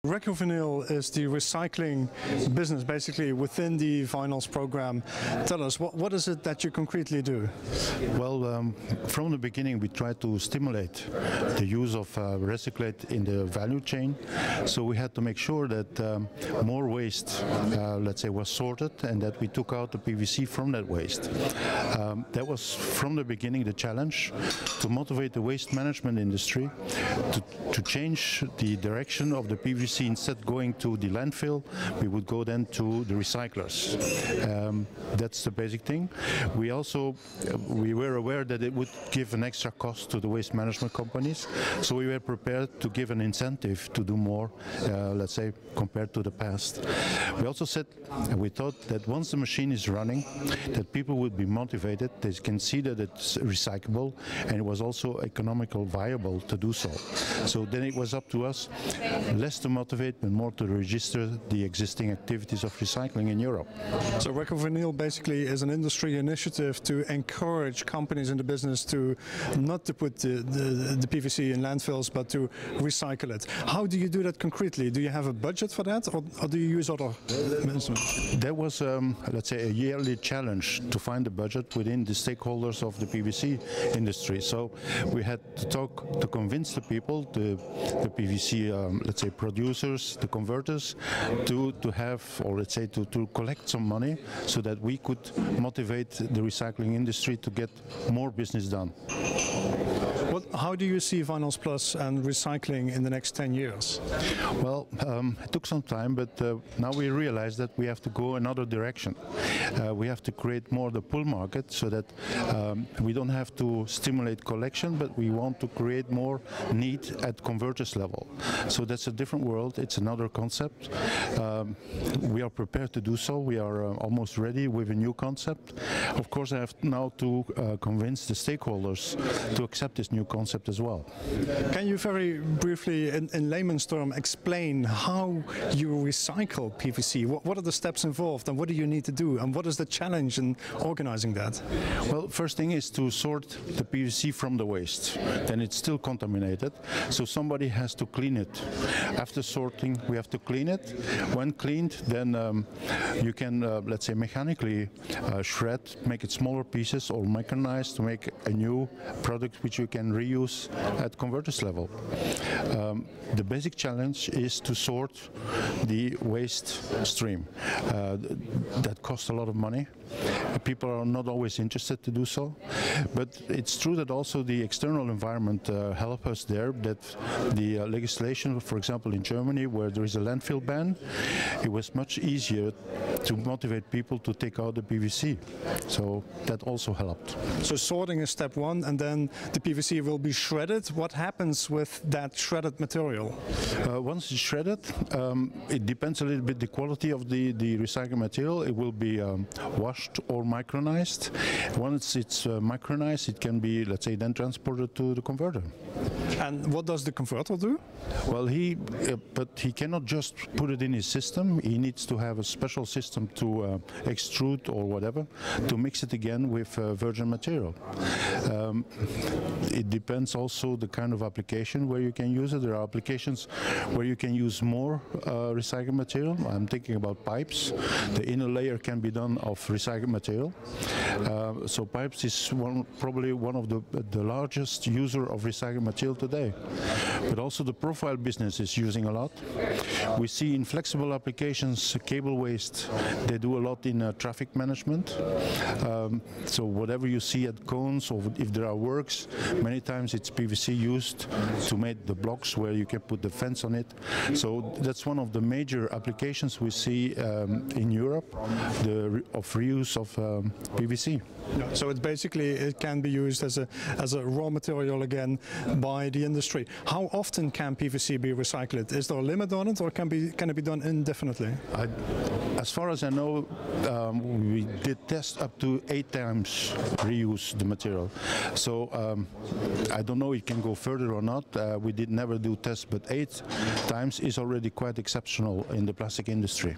Recovinyl is the recycling business basically within the vinyls program. Tell us, what is it that you concretely do? Well, from the beginning we tried to stimulate the use of recyclate in the value chain. So we had to make sure that more waste, let's say, was sorted and that we took out the PVC from that waste. That was from the beginning the challenge, to motivate the waste management industry to change the direction of the PVC. Instead of going to the landfill, we would go then to the recyclers. That's the basic thing. We were aware that it would give an extra cost to the waste management companies, so we were prepared to give an incentive to do more, let's say, compared to the past. We also said, and we thought that once the machine is running, that people would be motivated, they can see that it's recyclable, and it was also economical viable to do so. So then it was up to us, less to motivate, but more to register the existing activities of recycling in Europe. So Recovinyl basically is an industry initiative to encourage companies in the business to not to put the PVC in landfills, but to recycle it. How do you do that concretely? Do you have a budget for that, or do you use other instruments? There was, let's say, a yearly challenge to find a budget within the stakeholders of the PVC industry. So we had to convince the people, the PVC, let's say, producers, the converters, to have, or let's say, to collect some money so that we could motivate the recycling industry to get more business done. How do you see Vinyls Plus and recycling in the next 10 years? Well, it took some time, but now we realize that we have to go another direction. We have to create more the pull market so that we don't have to stimulate collection, but we want to create more need at converters level. So that's a different world, it's another concept. We are prepared to do so. We are almost ready with a new concept. Of course, I have now to convince the stakeholders to accept this new concept as well. Can you very briefly, in layman's terms, explain how you recycle PVC? What are the steps involved, and what do you need to do, and what is the challenge in organizing that? Well, first thing is to sort the PVC from the waste. Then it's still contaminated, so somebody has to clean it. After sorting, we have to clean it. When cleaned, then you can, let's say, mechanically shred, make it smaller pieces, or mechanize to make a new product which you can reuse at converters level. The basic challenge is to sort the waste stream. That costs a lot of money. People are not always interested to do so, but it's true that also the external environment helps us there, that the legislation, for example in Germany, where there is a landfill ban, it was much easier to motivate people to take out the PVC. So that also helped. So sorting is step one, and then the PVC will be shredded. What happens with that shredded material? Once it's shredded, it depends a little bit the quality of the recycled material. It will be washed or micronized. Once it's micronized, it can be, let's say, then transported to the converter. And what does the converter do? Well, but he cannot just put it in his system. He needs to have a special system to extrude or whatever, to mix it again with virgin material. It depends also the kind of application where you can use it. There are applications where you can use more recycled material. I'm thinking about pipes. The inner layer can be done of recycled material. So pipes is probably one of the largest user of recycled material today. But also the profile business is using a lot. We see in flexible applications, cable waste, they do a lot in traffic management. So whatever you see at cones, or if there are works, many times it's PVC used to make the blocks where you can put the fence on it. So that's one of the major applications we see in Europe, of reuse of PVC. So it can be used as a raw material again by the industry. How often can PVC be recycled? Is there a limit on it, or can it be done indefinitely? As far as I know, we did test up to 8 times reuse the material. So I don't know if it can go further or not. We did never do tests, but 8 times is already quite exceptional in the plastic industry.